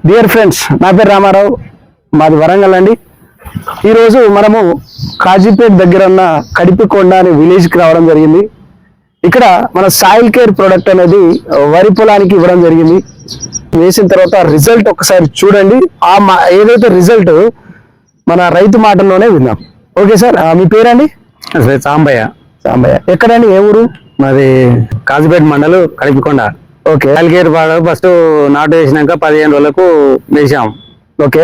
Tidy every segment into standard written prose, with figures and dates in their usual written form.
Dear friends, నా పేరు రామారావు, మాది వరంగల్ అండి. ఈరోజు మనము కాజీపేట్ దగ్గర ఉన్న కడిపికొండ అనే విలేజ్కి రావడం జరిగింది. ఇక్కడ మన సాయిల్ కేర్ ప్రోడక్ట్ అనేది వరి పొలానికి ఇవ్వడం జరిగింది. వేసిన తర్వాత రిజల్ట్ ఒకసారి చూడండి. ఏదైతే రిజల్ట్ మన రైతు మాటల్లోనే విన్నాం. ఓకే సార్, మీ పేరండి? సాంబయ్య. సాంబయ్య ఎక్కడండి, ఏ ఊరు? మాది కాజీపేట మండలు Kadipikonda. Okay. Soil care first నాటు వేసినాక 15 రోజులకు వేసాం. ఓకే,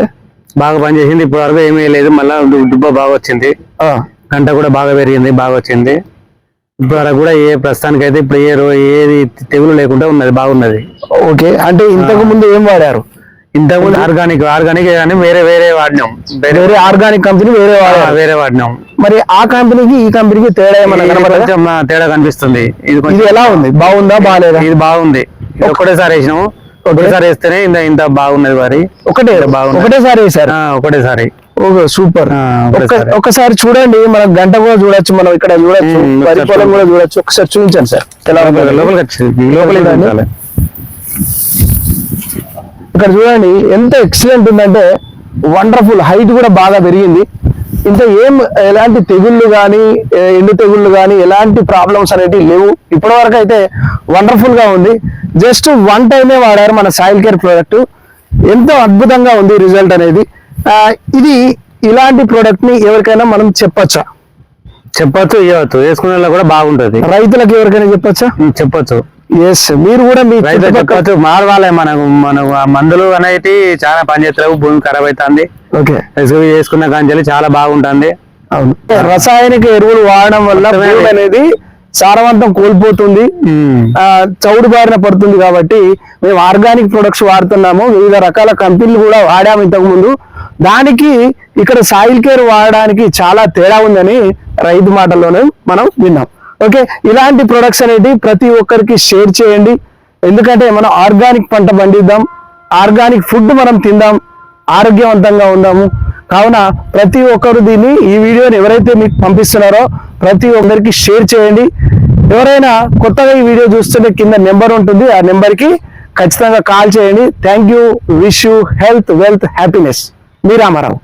బాగా పనిచేసింది. ఇప్పటి వరకు ఏమీ లేదు. మళ్ళీ దుబ్బ బాగా వచ్చింది, గంట కూడా బాగా పెరిగింది, బాగా వచ్చింది. ఇప్పుడు వరకు కూడా ప్రస్తుతానికి అయితే ఇప్పుడు ఏది తెగులు లేకుండా ఉన్నది, బాగున్నది. ఓకే, అంటే ఇంతకు ముందు ఏం వాడారు? ఇంతకుముందు ఆర్గానిక్ కానీ వేరే వాడినాం. వేరే ఆర్గానిక్ కంపెనీ వేరే వాడినాం. మరి ఆ కంపెనీకి ఈ కంపెనీకి తేడా ఏమన్నా తేడా కనిపిస్తుంది. ఇది ఎలా ఉంది? బాగుందా బాగాలేదా? ఇది బాగుంది. ఒకటేసారి వేసినాము. ఒకటేసారి వేస్తేనే ఇంత బాగున్నది. వరి ఒకటేసారి వేసారు. ఒకటేసారి. Okay, super. ఒకసారి చూడండి, మనం గంట కూడా చూడొచ్చు, మనం ఇక్కడ చూడొచ్చు, వరి పొలం కూడా చూడొచ్చు. ఒకసారి చూపించండి సార్. ఎలా లోపలికి ఇక్కడ చూడండి, ఎంత ఎక్సలెంట్ ఉందంటే వండర్ఫుల్. హైట్ కూడా బాగా పెరిగింది. ఇంకా ఎలాంటి తెగుళ్ళు కానీ ఎండు తెగుళ్ళు కానీ ఎలాంటి ప్రాబ్లమ్స్ అనేటివి లేవు. ఇప్పటి వరకు అయితే వండర్ఫుల్ గా ఉంది. జస్ట్ 1 టైమే వాడారు మన సాయిల్ కేర్ ప్రోడక్ట్. ఎంతో అద్భుతంగా ఉంది రిజల్ట్ అనేది. ఇలాంటి ప్రోడక్ట్ ని ఎవరికైనా మనం చెప్పొచ్చు, ఇవ్వచ్చు. వేసుకునే వాళ్ళకి కూడా బాగుంటది. రైతులకు ఎవరికైనా చెప్పొచ్చు. ఎస్, మీరు కూడా మీ చెప్పచ్చు. మారవాలే మన మందులు అనేవి చాలా పనిచేస్తావు. భూమి ఖరాబ్ అవుతుంది. ఓకే, వేసుకున్న కాంచెలు చాలా బాగుంటుంది. అవును, రసాయనిక ఎరువులు వాడడం వల్ల భూమి అనేది సారవంతం కోల్పోతుంది, చౌడు బారిన పడుతుంది. కాబట్టి మేము ఆర్గానిక్ ప్రొడక్ట్స్ వాడుతున్నాము. వివిధ రకాల కంపెనీలు కూడా వాడాము ఇంతకు ముందు. దానికి ఇక్కడ సాయిల్ కేర్ వాడడానికి చాలా తేడా ఉందని రైతు మాటల్లోనే మనం విన్నాం. ఓకే, ఇలాంటి ప్రొడక్ట్స్ అనేది ప్రతి ఒక్కరికి షేర్ చేయండి. ఎందుకంటే మనం ఆర్గానిక్ పంట పండిద్దాం, ఆర్గానిక్ ఫుడ్ మనం తిందాం, ఆరోగ్యవంతంగా ఉందాము. కావున ప్రతి ఒక్కరు ఈ వీడియోని ఎవరైతే మీకు పంపిస్తున్నారో ప్రతి ఒక్కరికి షేర్ చేయండి. ఎవరైనా కొత్తగా ఈ వీడియో చూస్తుంటే కింద నెంబర్ ఉంటుంది, ఆ నెంబర్కి ఖచ్చితంగా కాల్ చేయండి. Thank you. Wish you health, wealth, happiness. మీ రామారావు.